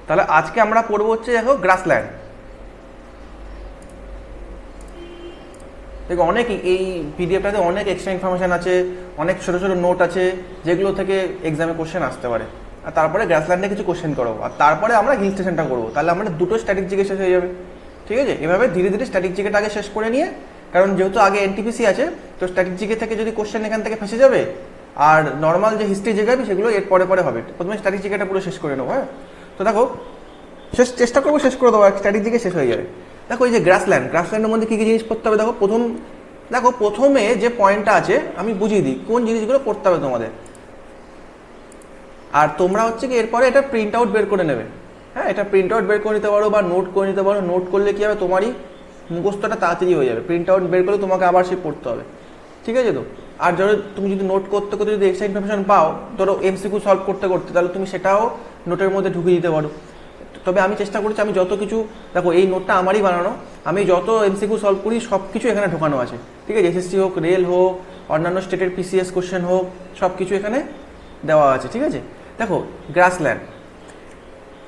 তাহলে আজকে আমরা পড়বো হচ্ছে দেখো গ্রাসল্যান্ড। দেখো অনেক এই পিডিএফটাতে অনেক এক্সট্রা ইনফরমেশন আছে, অনেক ছোটো ছোটো নোট আছে যেগুলো থেকে এক্সামে কোশ্চেন আসতে পারে। আর তারপরে গ্রাসল্যান্ডে কিছু কোশ্চেন করবো, আর তারপরে আমরা হিল স্টেশনটা করবো। তাহলে আমরা দুটো স্ট্যাটিক জিকে শেষ হয়ে যাবে। ঠিক আছে, এভাবে ধীরে ধীরে স্ট্যাটিক জিকেটা আগে শেষ করে নিয়ে, কারণ যেহেতু আগে এনটিপিসি আছে তো স্ট্যাটিক জিকে থেকে যদি কোশ্চেন এখান থেকে ফেসে যাবে, আর নর্মাল যে হিস্ট্রি জিগাবি সেগুলো এর পরে পরে হবে। প্রথমে স্ট্যাটিক জিকেটা পুরো শেষ করে নেবো। হ্যাঁ, তো দেখো চেষ্টা করবো শেষ করে দেবো, স্ট্যাটিক জিকে শেষ হয়ে যাবে। দেখো এই যে গ্রাসল্যান্ডের মধ্যে কী কী জিনিস পড়তে হবে দেখো। প্রথমে যে পয়েন্টটা আছে আমি বুঝিয়ে দিই কোন জিনিসগুলো পড়তে হবে তোমাদের, আর তোমরা হচ্ছে কি এরপরে এটা প্রিন্ট আউট বের করে নেবে। হ্যাঁ, এটা প্রিন্ট আউট বের করে নিতে পারো বা নোট করে নিতে পারো। নোট করলে কি হবে, তোমারই মুখস্থটা তাড়াতাড়ি হয়ে যাবে। প্রিন্ট আউট বের করলে তোমাকে আবার সে পড়তে হবে। ঠিক আছে তো, আর ধরো তুমি যদি নোট করতে করতে যদি এক্সট্রা ইনফরমেশন পাও, ধরো এমসিকিউ সলভ করতে করতে, তাহলে তুমি সেটাও নোটের মধ্যে ঢুকিয়ে দিতে পারো। তবে আমি চেষ্টা করছি আমি যত কিছু, দেখো এই নোটটা আমারই বানানো, আমি যত এমসিকিউ সলভ করি সব কিছু এখানে ঢোকানো আছে। ঠিক আছে, এসএসসি হোক, রেল হোক, অন্যান্য স্টেটের পিসিএস কোশ্চেন হোক, সব কিছু এখানে দেওয়া আছে। ঠিক আছে, দেখো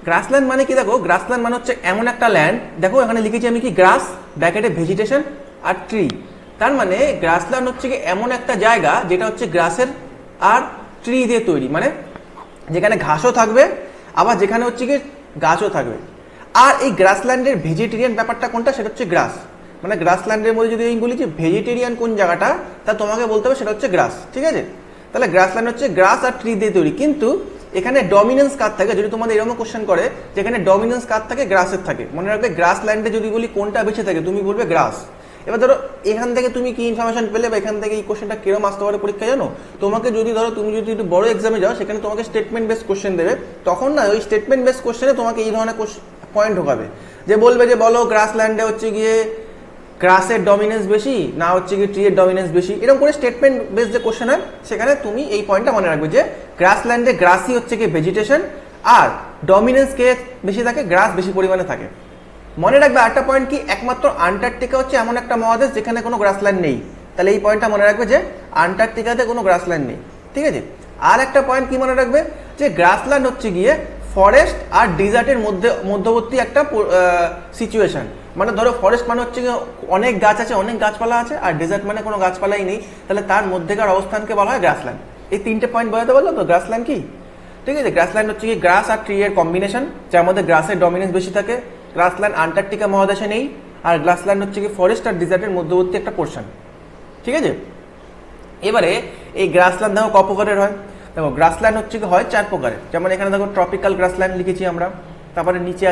গ্রাসল্যান্ড মানে কি, দেখো গ্রাসল্যান্ড মানে হচ্ছে এমন একটা ল্যান্ড, দেখো এখানে লিখেছি আমি কি গ্রাস ব্র্যাকেটে ভেজিটেশন আর ট্রি। তার মানে গ্রাসল্যান্ড হচ্ছে কি এমন একটা জায়গা যেটা হচ্ছে গ্রাসের আর ট্রি দিয়ে তৈরি, মানে যেখানে ঘাসও থাকবে আবার যেখানে হচ্ছে কি গাছও থাকবে। আর এই গ্রাসল্যান্ডের ভেজিটেরিয়ান ব্যাপারটা কোনটা, সেটা হচ্ছে গ্রাস। মানে গ্রাসল্যান্ডের মধ্যে যদি আমি বলি যে ভেজিটেরিয়ান কোন জায়গাটা, তা তোমাকে বলতে হবে সেটা হচ্ছে গ্রাস। ঠিক আছে, তাহলে গ্রাসল্যান্ড হচ্ছে গ্রাস আর ট্রি দিয়ে তৈরি। কিন্তু এখানে ডমিনেন্স কার থাকে, যদি তোমাদের এরকম কোশ্চেন করে যেখানে ডমিনেন্স কার থাকে, গ্রাসের থাকে। মনে রাখবে গ্রাসল্যান্ডে যদি বলি কোনটা বেঁচে থাকে, তুমি বলবে গ্রাস। এবার ধরো এখান থেকে তুমি কি ইনফরমেশন পেলে বা এখান থেকে এই কোশ্চেনটা কিরকম আসতে পারে পরীক্ষা জানো, তোমাকে যদি ধরো তুমি যদি একটু বড় এক্সামে যাও, সেখানে তোমাকে স্টেটমেন্ট বেস কোশ্চেন দেবে, তখন না ওই স্টেটমেন্ট বেস কোশ্চেনে তোমাকে এই ধরনের পয়েন্ট ঢোকাবে, যে বলবে যে বলো গ্রাসল্যান্ডে হচ্ছে গিয়ে গ্রাসের ডমিনেন্স বেশি না হচ্ছে কি ট্রি এর ডমিনেন্স বেশি, এরকম করে স্টেটমেন্ট বেস যে কোশ্চেন হয় সেখানে তুমি এই পয়েন্টটা মনে রাখবে যে গ্রাসল্যান্ডে গ্রাসই হচ্ছে কি ভেজিটেশন, আর ডমিনেন্স কে বেশি থাকে, গ্রাস বেশি পরিমাণে থাকে। মনে রাখবে আরেকটা পয়েন্ট কি, একমাত্র আন্টার্কটিকা হচ্ছে এমন একটা মহাদেশ যেখানে কোনো গ্রাসল্যান্ড নেই। তাহলে এই পয়েন্টটা মনে রাখবে যে আন্টার্কটিকাতে কোনো গ্রাসল্যান্ড নেই। ঠিক আছে, আর একটা পয়েন্ট কি মনে রাখবে, যে গ্রাসল্যান্ড হচ্ছে গিয়ে ফরেস্ট আর ডিজার্টের মধ্যবর্তী একটা সিচুয়েশন। মানে ধরো ফরেস্ট মানে হচ্ছে অনেক গাছ আছে, অনেক গাছপালা আছে, আর ডেজার্ট মানে কোনো গাছপালাই নেই, তাহলে তার মধ্যেকার অবস্থানকে বলা হয় গ্রাসল্যান্ড। এই তিনটে পয়েন্ট বোঝাতে পারলো তো গ্রাসল্যান্ড কি। ঠিক আছে, গ্রাসল্যান্ড হচ্ছে কি গ্রাস আর ট্রি এর কম্বিনেশন, যার মধ্যে গ্রাসের ডমিনেন্স বেশি থাকে। গ্রাসল্যান্ড আন্টার্কটিকা মহাদেশে নেই, আর গ্রাসল্যান্ড হচ্ছে কি ফরেস্ট আর ডিজার্টের মধ্যবর্তী একটা পোর্শন। ঠিক আছে, এবারে এই গ্রাসল্যান্ড দেখো ক প্রকারের হয়, দেখো গ্রাসল্যান্ড হচ্ছে কি হয় 4 প্রকারের। যেমন এখানে দেখো ট্রপিক্যাল গ্রাসল্যান্ড লিখেছি আমরা, তারপরে নিচে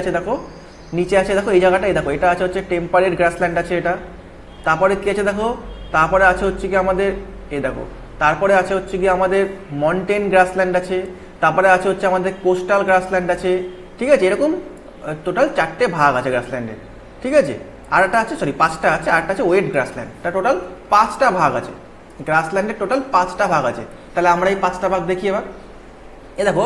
আছে দেখো এই জায়গাটা, এই দেখো এটা আছে হচ্ছে টেম্পারেট গ্রাসল্যান্ড আছে এটা। তারপরে কি আছে দেখো, তারপরে আছে হচ্ছে কি আমাদের এই দেখো, তারপরে আছে হচ্ছে কি আমাদের মন্টেন গ্রাসল্যান্ড আছে, তারপরে আছে হচ্ছে আমাদের কোস্টাল গ্রাসল্যান্ড আছে। ঠিক আছে, এরকম টোটাল 4টে ভাগ আছে গ্রাসল্যান্ডের। ঠিক আছে, আর একটা আছে 5টা আছে, আরটা আছে ওয়েট গ্রাসল্যান্ড। তা টোটাল 5টা ভাগ আছে গ্রাসল্যান্ডের, টোটাল 5টা ভাগ আছে। তাহলে আমরা এই 5টা ভাগ দেখি এবার। এ দেখো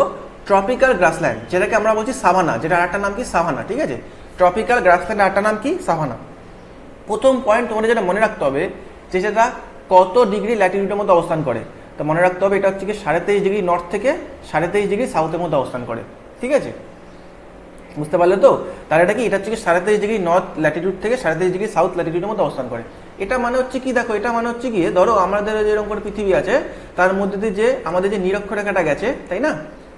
ট্রপিক্যাল গ্রাসল্যান্ড, যেটাকে আমরা বলছি সাভানা, যেটা আরেকটা নাম কি সাভানা। ঠিক আছে, ট্রপিক্যাল গ্রাসল্যান্ড আরেকটা নাম কি সাভানা। প্রথম পয়েন্ট তোমাদের যেটা মনে রাখতে হবে, যে সেটা কত ডিগ্রি ল্যাটিটিউডের মধ্যে অবস্থান করে। তো মনে রাখতে হবে এটা হচ্ছে কি 23.5 ডিগ্রি নর্থ থেকে 23.5 ডিগ্রি সাউথের মধ্যে অবস্থান করে। ঠিক আছে, বুঝতে পারলে তো। তাহলে এটা কি, এটা হচ্ছে কি 23.5 ডিগ্রি নর্থ ল্যাটিটিউড থেকে 23.5 ডিগ্রি সাউথ ল্যাটিটিউডের মধ্যে অবস্থান করে। এটা মানে হচ্ছে কি, দেখো এটা মানে হচ্ছে গিয়ে ধরো আমাদের যেরকম করে পৃথিবী আছে, তার মধ্যে দিয়ে যে আমাদের যে নিরক্ষরেখাটা গেছে, তাই না,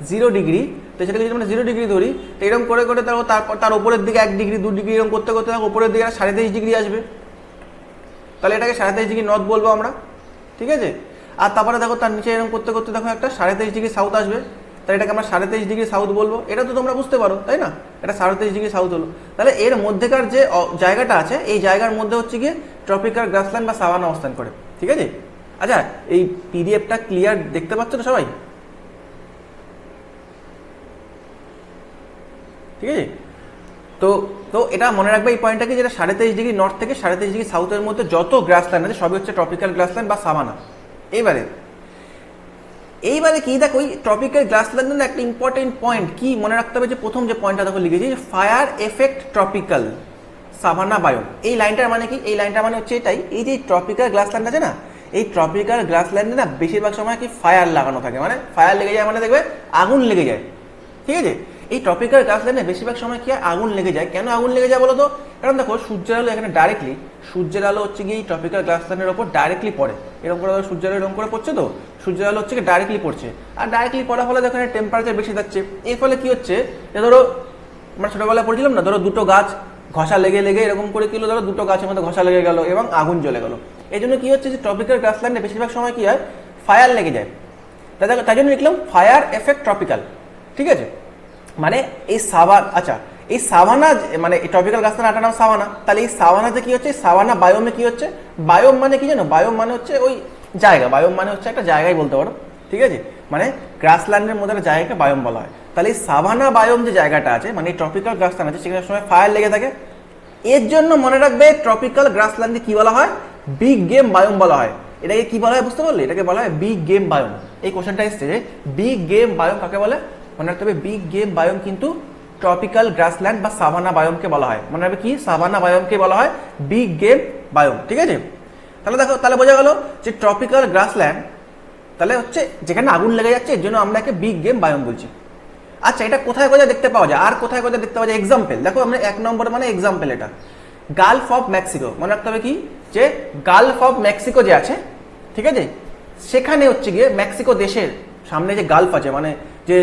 0 ডিগ্রি, তো সেটাকে যদি আমরা 0 ডিগ্রি ধরি, তো এরকম করে করে তারপর তার উপরের দিকে 1 ডিগ্রি 2 ডিগ্রি এরকম করতে করতে উপরের দিকে 23.5 ডিগ্রি আসবে। তাহলে এটাকে 23.5 ডিগ্রি নর্থ বলবো আমরা। ঠিক আছে, আর তারপরে দেখো তার নিচে এরকম করতে করতে দেখো একটা 23.5 ডিগ্রি সাউথ আসবে, তাহলে এটাকে আমরা 23.5 ডিগ্রি সাউথ বলবো। এটা তো তোমরা বুঝতে পারো, তাই না, এটা 23.5 ডিগ্রি সাউথ হলো। তাহলে এর মধ্যেকার যে জায়গাটা আছে, এই জায়গার মধ্যে হচ্ছে গিয়ে ট্রপিক্যাল গ্রাসল্যান্ড বা সাভানা অবস্থান করে। ঠিক আছে, আচ্ছা এই পিডিএফটা ক্লিয়ার দেখতে পাচ্ছ তো সবাই? ঠিক আছে, তো তো এটা মনে রাখবে এই পয়েন্টটা কি, যেটা 23.5 ডিগ্রি নর্থ থেকে 23.5 ডিগ্রি সাউথের মধ্যে যত গ্রাসল্যান্ড আছে সবই হচ্ছে ট্রপিক্যাল গ্রাসল্যান্ড বা সাভানা। এইবারে কি দেখো, ওই ট্রপিক্যাল গ্রাসল্যান্ডের একটা ইম্পর্টেন্ট পয়েন্ট কি মনে রাখতে হবে, যে প্রথম যে পয়েন্টটা দেখো লিখেছি, fire effect tropical savanna biome. এই লাইনটার মানে কি, এই লাইনটার মানে হচ্ছে এটাই, এই যে ট্রপিক্যাল গ্রাসল্যান্ড আছে না, এই ট্রপিক্যাল গ্রাসল্যান্ডে না বেশিরভাগ সময় কি ফায়ার লাগানো থাকে, মানে ফায়ার লেগে যায়, মানে দেখবে আগুন লেগে যায়। ঠিক আছে, এই ট্রপিক্যাল গ্রাসল্যান্ডে বেশিরভাগ সময় কি হয়, আগুন লেগে যায়। কেন আগুন লেগে যায় বলো তো? কারণ দেখো সূর্যের আলো এখানে ডাইরেক্টলি, সূর্যের আলো হচ্ছে গিয়ে এই ট্রপিক্যাল গ্রাসল্যান্ডের ওপর ডাইরেক্টলি পড়ে, এরকম করে সূর্যের আলো এরকম করে পড়ছে, তো সূর্যের আলো হচ্ছে কি ডাইরেক্টলি পড়ছে, আর ডাইরেক্টলি পড়ার ফলে দেখো টেম্পারেচার বেশি যাচ্ছে। এর ফলে কি হচ্ছে, ধরো আমরা ছোটবেলায় পড়ছিলাম না, ধরো দুটো গাছ ঘষা লেগে লেগে এরকম করে কি হলো, ধরো দুটো গাছের মধ্যে ঘষা লেগে গেল এবং আগুন জ্বলে গেল। এই জন্য কি হচ্ছে যে ট্রপিক্যাল গ্রাসল্যান্ডে বেশিরভাগ সময় কি হয়, ফায়ার লেগে যায়। তাই জন্য লিখলাম ফায়ার এফেক্ট ট্রপিক্যাল, ঠিক আছে। মানে এই আচ্ছা এই সাভানা, মানে এই ট্রপিক্যাল গ্রাসল্যান্ড নাম সাভানা, তাহলে এই সাভানাতে কি হচ্ছে, সাভানা বায়োমে কি হচ্ছে, বায়োম মানে কি জানো, বায়োম মানে হচ্ছে ওই জায়গা, বায়োম মানে হচ্ছে একটা জায়গায় বলতে পারো, ঠিক আছে। মানে গ্রাসল্যান্ডের মধ্যে একটা জায়গাকে বায়োম বলা হয়। তাহলে এই সাভানা বায়োম যে জায়গাটা আছে, মানে ট্রপিক্যাল গ্রাসল্যান্ড আছে, সেখানে সময় ফায়ার লেগে থাকে। এর জন্য মনে রাখবে ট্রপিক্যাল গ্রাসল্যান্ডকে কি বলা হয়, বিগ গেম বায়োম বলা হয়। এটাকে কি বলা হয় বুঝতে পারলে, এটাকে বলা হয় বিগ গেম বায়োম। এই কোশ্চেনটা এসছে যে বিগ গেম বায়োম কাকে বলে, মনে রাখতে হবে বিগ গেম বায়োম কিন্তু ট্রপিক্যাল গ্রাসল্যান্ড বা সাভানা বায়োমকে বলা হয়। মনে রাখবে কি, সাভানা বায়োমকে বলা হয় বিগ গেম বায়োম, ঠিক আছে। তাহলে দেখো, তাহলে বোঝা গেল যে ট্রপিক্যাল গ্রাসল্যান্ড তাহলে হচ্ছে যেখানে আগুন লেগে যাচ্ছে, এর জন্য আমরা একে বিগ গেম বায়োম বলছি। আচ্ছা, এটা কোথায় কোথায় দেখতে পাওয়া যায়, আর কোথায় কোথায় দেখতে পাওয়া যায়? এক্সাম্পল দেখো, আমরা 1 নম্বর মানে এক্সাম্পল, এটা গালফ অফ মেক্সিকো। মনে রাখতে হবে কি, যে গালফ অফ মেক্সিকো যে আছে, ঠিক আছে, সেখানে হচ্ছে গিয়ে মেক্সিকো দেশের সামনে যে গালফ আছে, মানে যে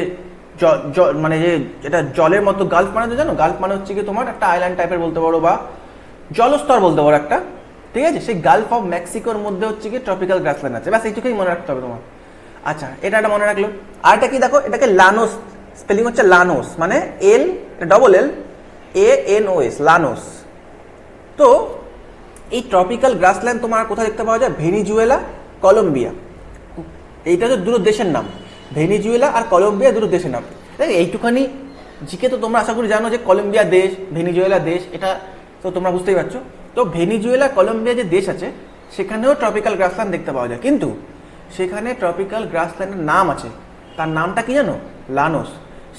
মানে যে এটা জলের মতো, গালফ মানে তো জানো, গালফ মানে হচ্ছে গিয়ে তোমার একটা আইল্যান্ড টাইপের বলতে পারো বা জলস্তর বলতে পারো একটা, ঠিক আছে। সেই গালফ অফ মেক্সিকোর মধ্যে হচ্ছে গিয়ে ট্রপিক্যাল গ্রাসল্যান্ড আছে, ব্যাস এইটুকুই মনে রাখতে হবে তোমার। আচ্ছা, এটা একটা মনে রাখলো। আর এটা কি দেখো, এটাকে লানোস, স্পেলিং হচ্ছে লানোস, মানে LANOS, লানোস। তো এই ট্রপিক্যাল গ্রাসল্যান্ড তোমার কোথায় দেখতে পাওয়া যায়, ভেনিজুয়েলা, কলম্বিয়া। এইটা তো দুটো দেশের নাম, ভেনিজুয়েলা আর কলম্বিয়া দুটো দেশের নাম। এইটুখানি জিকে তো তোমরা আশা করি জানো যে কলম্বিয়া দেশ, ভেনিজুয়েলা দেশ, এটা তো তোমরা বুঝতেই পারছো। তো ভেনিজুয়েলা, কলম্বিয়া যে দেশ আছে, সেখানেও ট্রপিক্যাল গ্রাসল্যান্ড দেখতে পাওয়া যায়, কিন্তু সেখানে ট্রপিক্যাল গ্রাসল্যান্ডের নাম আছে, তার নামটা কি জানো, লানোস।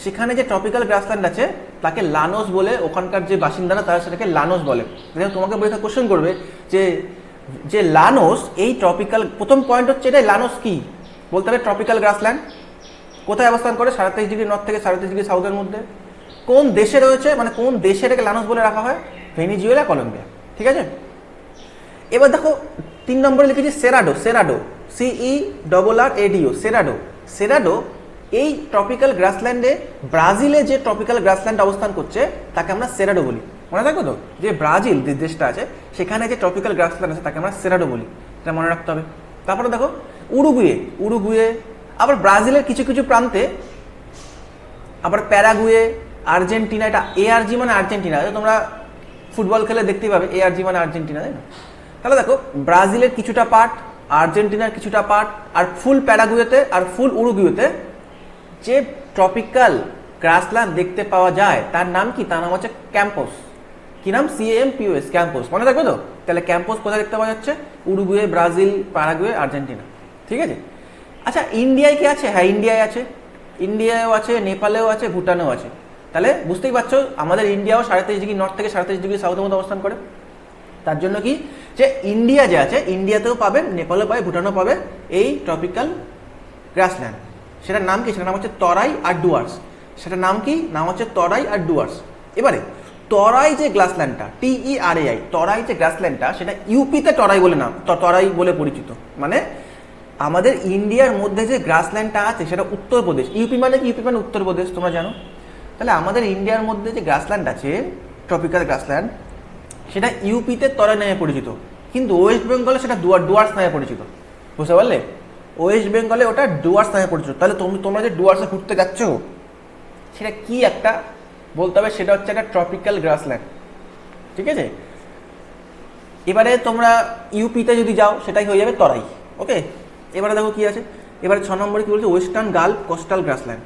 সেখানে যে ট্রপিক্যাল গ্রাসল্যান্ড আছে তাকে লানোস বলে, ওখানকার যে বাসিন্দারা তারা সেটাকে লানোস বলে। তোমাকে পরীক্ষা কোশ্চেন করবে যে লানোস এই ট্রপিক্যাল, প্রথম পয়েন্ট হচ্ছে এটা, লানোস কি বলতে হবে, ট্রপিক্যাল গ্রাসল্যান্ড কোথায় অবস্থান করে, 37 ডিগ্রি নর্থ থেকে 37 ডিগ্রি সাউথের মধ্যে। কোন দেশে রয়েছে, মানে কোন দেশে এটাকে লানোস বলে রাখা হয়, ভেনিজুয়েলা, কলম্বিয়া, ঠিক আছে। এবার দেখো 3 নম্বরে লিখেছি সেরাডো, CERRADO, সেরাডো এই ট্রপিক্যাল গ্রাসল্যান্ডে, ব্রাজিলে যে ট্রপিক্যাল গ্রাসল্যান্ড অবস্থান করছে তাকে আমরা সেরাডো বলি। মনে থাকো তো, যে ব্রাজিল যে দেশটা আছে সেখানে যে ট্রপিক্যাল গ্রাসল্যান্ড আছে তাকে আমরা সেরাডো বলি, এটা মনে রাখতে হবে। তারপরে দেখো উরুগুয়ে, আবার ব্রাজিলের কিছু কিছু প্রান্তে, আবার প্যারাগুয়ে, আর্জেন্টিনা, এটা ARG মানে আর্জেন্টিনা, তোমরা ফুটবল খেলে দেখতেই পাবে ARG মানে আর্জেন্টিনা, তাই না। তাহলে দেখো ব্রাজিলের কিছুটা পার্ট, আর্জেন্টিনার কিছুটা পার্ট, আর ফুল প্যারাগুয়েতে আর ফুল উরুগুয়েতে যে ট্রপিক্যাল গ্রাসল্যান্ড দেখতে পাওয়া যায় তার নাম কি, তার নাম হচ্ছে ক্যাম্পোস। কি নাম, CAMPOS, ক্যাম্পোস, মনে থাকবে তো। তাহলে ক্যাম্পোস কোথায় দেখতে পাওয়া যাচ্ছে, উরুগুয়ে, ব্রাজিল, প্যারাগুয়ে, আর্জেন্টিনা, ঠিক আছে। আচ্ছা, ইন্ডিয়ায় কি আছে, হ্যাঁ ইন্ডিয়ায় আছে, ইন্ডিয়ায়ও আছে, নেপালেও আছে, ভুটানেও আছে। তাহলে বুঝতেই পারছো আমাদের ইন্ডিয়াও 37 ডিগ্রি নর্থ থেকে 37 ডিগ্রি সাউথের মধ্যে অবস্থান করে। তার জন্য কি, যে ইন্ডিয়া যে আছে, ইন্ডিয়াতেও পাবে, নেপালেও পাবে, ভুটানেও পাবে এই ট্রপিক্যাল গ্রাসল্যান্ড। সেটার নাম কি, সেটার নাম হচ্ছে তরাই আর ডুয়ার্স। সেটার নাম কি, নাম হচ্ছে তরাই আর ডুয়ার্স। এবারে তরাই যে গ্রাসল্যান্ডটা, TERAI, তরাই যে গ্রাসল্যান্ডটা, সেটা ইউপিতে তরাই বলে নাম, তরাই বলে পরিচিত। মানে আমাদের ইন্ডিয়ার মধ্যে যে গ্রাসল্যান্ডটা আছে সেটা উত্তরপ্রদেশ, ইউপি মানে কি, ইউপি মানে উত্তরপ্রদেশ, তোমরা জানো। তাহলে আমাদের ইন্ডিয়ার মধ্যে যে গ্রাসল্যান্ড আছে, ট্রপিক্যাল গ্রাসল্যান্ড, সেটা ইউপিতে তরাই নামে পরিচিত, কিন্তু ওয়েস্ট বেঙ্গলে সেটা ডুয়ার্স নামে পরিচিত, বুঝতে পারলে। ওয়েস্ট বেঙ্গলে ওটা ডুয়ার্স নামে পরিচিত। তাহলে তোমরা যে ডুয়ার্সে ঘুরতে যাচ্ছ, সেটা কি একটা বলতে হবে, সেটা হচ্ছে একটা ট্রপিক্যাল গ্রাসল্যান্ড, ঠিক আছে। এবারে তোমরা ইউপিতে যদি যাও সেটাই হয়ে যাবে তরাই, ওকে। এবারে দেখো কি আছে, এবারে 6 নম্বরে কি বলছে, ওয়েস্টার্ন গালফ কোস্টাল গ্রাসল্যান্ড।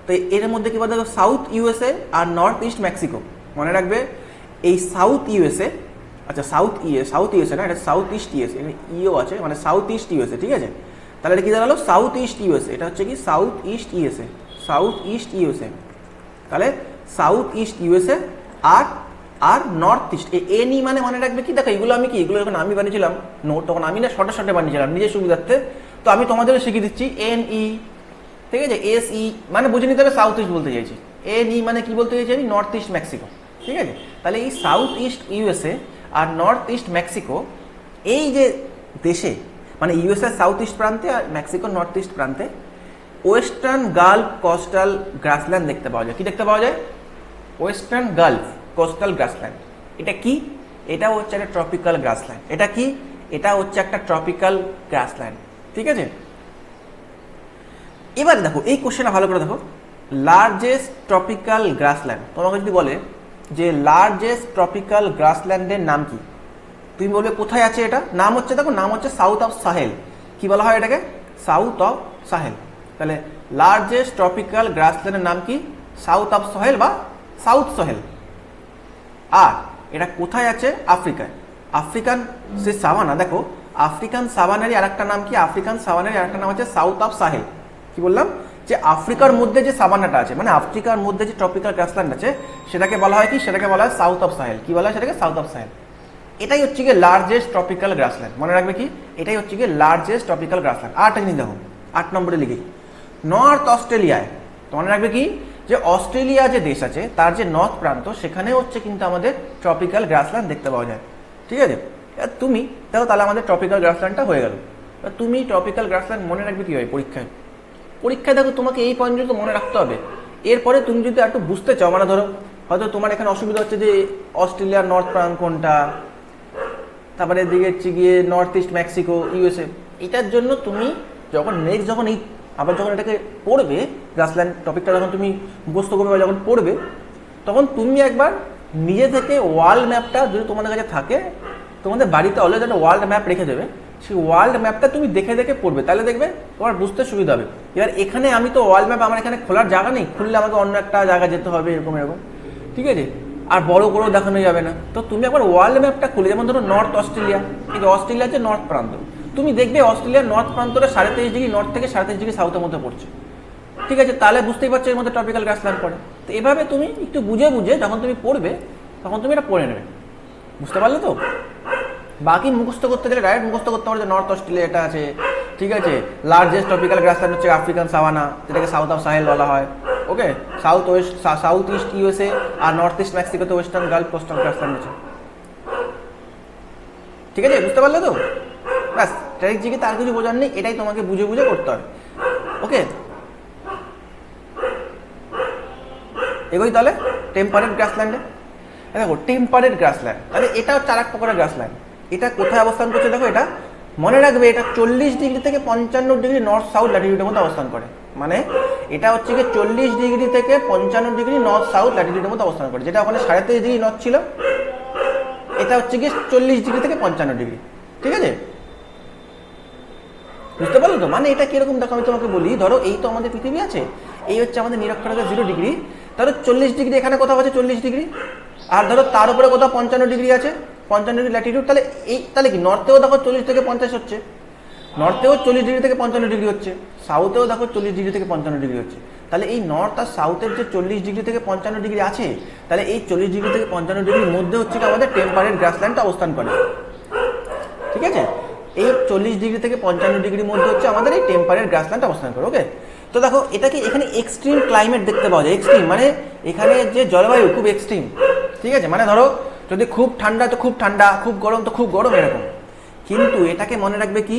তো এর মধ্যে কি বলতে, দেখো সাউথ USA আর নর্থ ইস্ট মেক্সিকো। মনে রাখবে এই সাউথ USA, আচ্ছা সাউথ USA না, এটা সাউথ ইস্ট USA, এখানে ইও আছে, মানে সাউথ ইস্ট USA, ঠিক আছে। তাহলে এটা কি দাঁড়ালো, সাউথ ইস্ট USA, এটা হচ্ছে কি সাউথ ইস্ট USA, তাহলে সাউথ ইস্ট USA আর নর্থ ইস্ট। এনি মানে মনে রাখবে কি, দেখো এগুলো আমি কি, এগুলো যখন আমি বানিয়েছিলাম নোট, তখন আমি না শর্টে বানিয়েছিলাম নিজের সুবিধার্থে, তো আমি তোমাদের শিখিয়ে দিচ্ছি NE, ঠিক আছে। SE মানে বুঝে নিতে হবে সাউথ ইস্ট বলতে চাইছি, এনই মানে কি বলতে চাইছি আমি, নর্থ ইস্ট মেক্সিকো। ঠিক আছে, তাহলে এই সাউথ ইস্ট ইউএসএ আর নর্থ ইস্ট মেক্সিকো, এই যে দেশে মানে ইউএসএ সাউথ ইস্ট প্রান্তে আর মেক্সিকোর নর্থ ইস্ট প্রান্তে ওয়েস্টার্ন গালফ কোস্টাল গ্রাসল্যান্ড দেখতে পাওয়া যায়। কি দেখতে পাওয়া যায়? Western Gulf coastal grassland. এটা কি? এটা হচ্ছে একটা ট্রপিক্যাল গ্রাসল্যান্ড। এটা কি? এটা হচ্ছে একটা ট্রপিক্যাল গ্রাসল্যান্ড। ঠিক আছে, এবার দেখো এই কোশ্চেনটা ভালো করে দেখো। লার্জেস্ট ট্রপিক্যাল গ্রাসল্যান্ড, তোমাকে যদি বলে যে লার্জেস্ট ট্রপিক্যাল গ্রাসল্যান্ডের নাম কি, তুমি বলবে কোথায় আছে এটা? নাম হচ্ছে, দেখো নাম হচ্ছে সাউথ অফ সাহেল। কি বলা হয় এটাকে? সাউথ অফ সাহেল। তাহলে লার্জেস্ট ট্রপিক্যাল গ্রাসল্যান্ডের নাম কি? সাউথ অফ সাহেল বা সাউথ সাহেল। আর এটা কোথায় আছে? আফ্রিকায়। আফ্রিকান যে সাভানা, দেখো আফ্রিকান সাভানারই আরেকটা নাম কি? আফ্রিকান সাভানারই আরেকটা নাম হচ্ছে সাউথ অফ সাহেল। কি বললাম? যে আফ্রিকার মধ্যে যে সাভানাটা আছে, মানে আফ্রিকার মধ্যে যে ট্রপিক্যাল গ্রাসল্যান্ড আছে, সেটাকে বলা হয় কি? সেটাকে বলা হয় সাউথ অফ সাহেল। কি বলা হয় সেটাকে? সাউথ অফ সাহেল। এটাই হচ্ছে গিয়ে লার্জেস্ট ট্রপিক্যাল গ্রাসল্যান্ড। মনে রাখবে কি? এটাই হচ্ছে গিয়ে লার্জেস্ট ট্রপিক্যাল গ্রাসল্যান্ড। আটটা জিনিস দেখো, 8 নম্বরে লিখি। নর্থ অস্ট্রেলিয়ায়, মনে রাখবে কি? যে অস্ট্রেলিয়া যে দেশ আছে তার যে নর্থ প্রান্ত, সেখানে হচ্ছে কিন্তু আমাদের ট্রপিক্যাল গ্রাসল্যান্ড দেখতে পাওয়া যায়। ঠিক আছে, তুমি দেখো তাহলে আমাদের ট্রপিক্যাল গ্রাসল্যান্ডটা হয়ে গেল। তুমি ট্রপিক্যাল গ্রাসল্যান্ড মনে রাখবে কি হয় পরীক্ষায়? পরীক্ষায় দেখো তোমাকে এই পয়েন্ট তো মনে রাখতে হবে। এরপরে তুমি যদি একটু বুঝতে চাও, মানে ধরো হয়তো তোমার এখানে অসুবিধা হচ্ছে যে অস্ট্রেলিয়ার নর্থ প্রান্ত কোনটা, তারপরে এদিকে হচ্ছে গিয়ে নর্থ ইস্ট মেক্সিকো ইউএসএ, এটার জন্য তুমি যখন নেক্সট যখন এই আবার যখন এটাকে পড়বে, গ্রাসল্যান্ড টপিকটা যখন তুমি মুখস্থ করবে বা যখন পড়বে, তখন তুমি একবার নিজে থেকে ওয়ার্ল্ড ম্যাপটা যদি তোমাদের কাছে থাকে, তোমাদের বাড়িতে অলরেডি একটা ওয়ার্ল্ড ম্যাপ রেখে দেবে, সেই ওয়ার্ল্ড ম্যাপটা তুমি দেখে দেখে পড়বে, তাহলে দেখবে তোমার বুঝতে সুবিধা হবে। এবার এখানে আমি তো ওয়ার্ল্ড ম্যাপ আমার এখানে খোলার জায়গা নেই, খুললে আমাকে অন্য একটা জায়গায় যেতে হবে, এরকম এরকম। ঠিক আছে, আর বড় করেও দেখানো যাবে না। তো তুমি একবার ওয়ার্ল্ড ম্যাপটা খুলে, যেমন ধরো নর্থ অস্ট্রেলিয়া, এই যে অস্ট্রেলিয়ার যে নর্থ প্রান্ত, তুমি দেখবে অস্ট্রেলিয়ার নর্থ প্রান্তটা 23.5 ডিগ্রি নর্থ থেকে 23.5 ডিগ্রি সাউথের মধ্যে পড়ছে। ঠিক আছে, তাহলে বুঝতেই পারছো এর মধ্যে ট্রপিক্যাল গ্রাসল্যান্ড পড়ে। তো এভাবে তুমি একটু বুঝে বুঝে যখন তুমি পড়বে, তখন তুমি এটা পড়ে নেবে। বুঝতে পারলে তো? বাকি মুখস্থ করতে গেলে ডাইরেক্ট মুখস্থ করতে পারো যে নর্থ অস্ট্রেলিয়া এটা আছে। ঠিক আছে, লার্জেস্ট ট্রপিক্যাল গ্রাসল্যান্ড হচ্ছে আফ্রিকান সাভানা, যেটাকে সাউথ অফ সাহেল বলা হয়। ওকে, সাউথ ইস্ট ইউএসএ আর নর্থ ইস্ট মেক্সিকোতে ওয়েস্টার্ন গালফ কোস্টাল গ্রাসল্যান্ড আছে। ঠিক আছে, বুঝতে পারলে তো? ব্যাস, স্ট্র্যাটেজিকে তার কিছু বোঝার নেই, এটাই তোমাকে বুঝে বুঝে করতে হবে। ওকে, এগোই তাহলে টেম্পারেট গ্রাসল্যান্ডে। দেখো টেম্পারেট গ্রাসল্যান্ড, তাহলে এটা হচ্ছে আরেক প্রকারের গ্রাসল্যান্ড। এটা কোথায় অবস্থান করছে দেখো, এটা মনে রাখবে এটা 40 ডিগ্রি থেকে 55 ডিগ্রি নর্থ সাউথ ল্যাটিটিউডের মধ্যে অবস্থান করে। মানে এটা হচ্ছে কি 40 ডিগ্রি থেকে 55 ডিগ্রি নর্থ সাউথ ল্যাটিটিউডের মধ্যে অবস্থান করে। যেটা ওখানে 23.5 ডিগ্রি নর্থ ছিল, এটা হচ্ছে কি 40 ডিগ্রি থেকে 55 ডিগ্রি। ঠিক আছে, বুঝতে পারলো তো? মানে এটা কিরকম দেখো, আমি তোমাকে বলি, ধরো এই তো আমাদের পৃথিবী আছে, এই হচ্ছে আমাদের নিরক্ষরেখা 0 ডিগ্রি, ধরো 40 ডিগ্রি এখানে কোথাও আছে 40 ডিগ্রি, আর ধরো তার উপরে কোথাও 55 ডিগ্রি আছে, 55 ডিগ্রি ল্যাটিটিউড। তাহলে এই তাহলে কি নর্থেও দেখো 40 থেকে 50 হচ্ছে, নর্থেও 40 ডিগ্রি থেকে 55 ডিগ্রি হচ্ছে, সাউথেও দেখো 40 ডিগ্রি থেকে 55 ডিগ্রি হচ্ছে। তাহলে এই নর্থ আর সাউথের যে 40 ডিগ্রি থেকে 55 ডিগ্রি আছে, তাহলে এই 40 ডিগ্রি থেকে 55 ডিগ্রির মধ্যে হচ্ছে কি আমাদের টেম্পারেট গ্রাসল্যান্ডটা অবস্থান করে। ঠিক আছে, এই 40 ডিগ্রি থেকে 55 ডিগ্রির মধ্যে হচ্ছে আমাদের এই টেম্পারেট গ্রাসল্যান্ড অবস্থান করে। ওকে, তো দেখো এটাকে এখানে এক্সট্রিম ক্লাইমেট দেখতে পাওয়া যায়। এক্সট্রিম মানে এখানে যে জলবায়ু খুব এক্সট্রিম। ঠিক আছে, মানে ধরো যদি খুব ঠান্ডা তো খুব ঠান্ডা, খুব গরম তো খুব গরম, এরকম। কিন্তু এটাকে মনে রাখবে কি,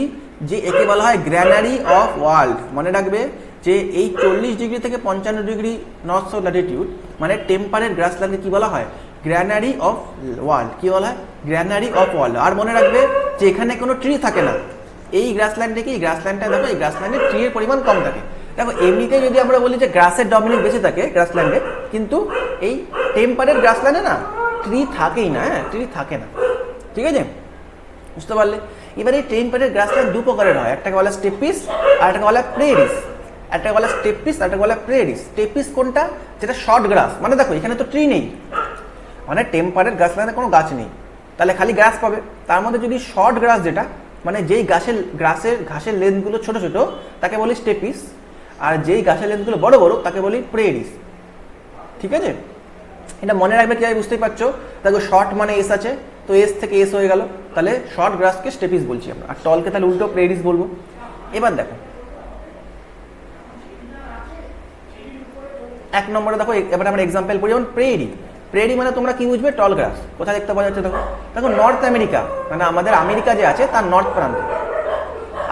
যে একে বলা হয় গ্র্যানারি অফ ওয়ার্ল্ড। মনে রাখবে যে এই 40 ডিগ্রি থেকে 55 ডিগ্রি নর্থ সাউথ ল্যাটিটিউড মানে টেম্পারেট গ্রাসল্যান্ডকে কি বলা হয়? গ্র্যানারি অফ ওয়ার্ল্ড। কি বলা হয়? গ্র্যানারি অফ ওয়ার্ল্ড। আর মনে রাখবে যে এখানে কোনো ট্রি থাকে না। এই গ্রাসল্যান্ডে কি, এই গ্রাসল্যান্ডটা দেখো, এই গ্রাসল্যান্ডে ট্রি এর পরিমাণ কম থাকে। দেখো এমনিতে যদি আমরা বলি যে গ্রাসের ডমিনেট বেশি থাকে গ্রাসল্যান্ডে, কিন্তু এই টেম্পারেট গ্রাসল্যান্ডে না ট্রি থাকেই না। হ্যাঁ, ট্রি থাকে না। ঠিক আছে, বুঝতে পারলে? এবার এই টেম্পারেট গ্রাসল্যান্ড দু প্রকারের হয়, একটাকে বলা স্টেপিস আর একটাকে বলা প্রেরিস। একটাকে বলা স্টেপিস আর একটাকে বলা প্রেরিস। স্টেপিস কোনটা? যেটা শর্ট গ্রাস, মানে দেখো এখানে তো ট্রি নেই, মানে টেম্পারেট গ্রাসল্যান্ডে কোনো গাছ নেই, তাহলে খালি গ্রাস পাবে। তার মধ্যে যদি শর্ট গ্রাস, যেটা মানে যেই ঘাসের লেন্থগুলো ছোট ছোট, তাকে বলি স্টেপিস, আর যেই ঘাসের লেন্থগুলো বড় বড় তাকে বলি প্রেরিস। ঠিক আছে, এটা মনে রাখবে কিভাবে বুঝতেই পারছো। দেখো শর্ট মানে এস আছে, তো এস থেকে এস হয়ে গেল, তাহলে শর্ট গ্রাসকে স্টেপিস বলছি আমরা, আর টলকে তাহলে উল্টো প্রেরিস বলবো। এবার দেখো এক নম্বরে দেখো এবার আমরা এক্সাম্পল পড়ি, যেমন প্রেরি। প্রেরি মানে তোমরা কি বুঝবে? টল গ্রাস। কোথায় দেখতে পাওয়া যাচ্ছে? দেখো দেখো নর্থ আমেরিকা, মানে আমাদের আমেরিকা যে আছে তার নর্থ প্রান্তে।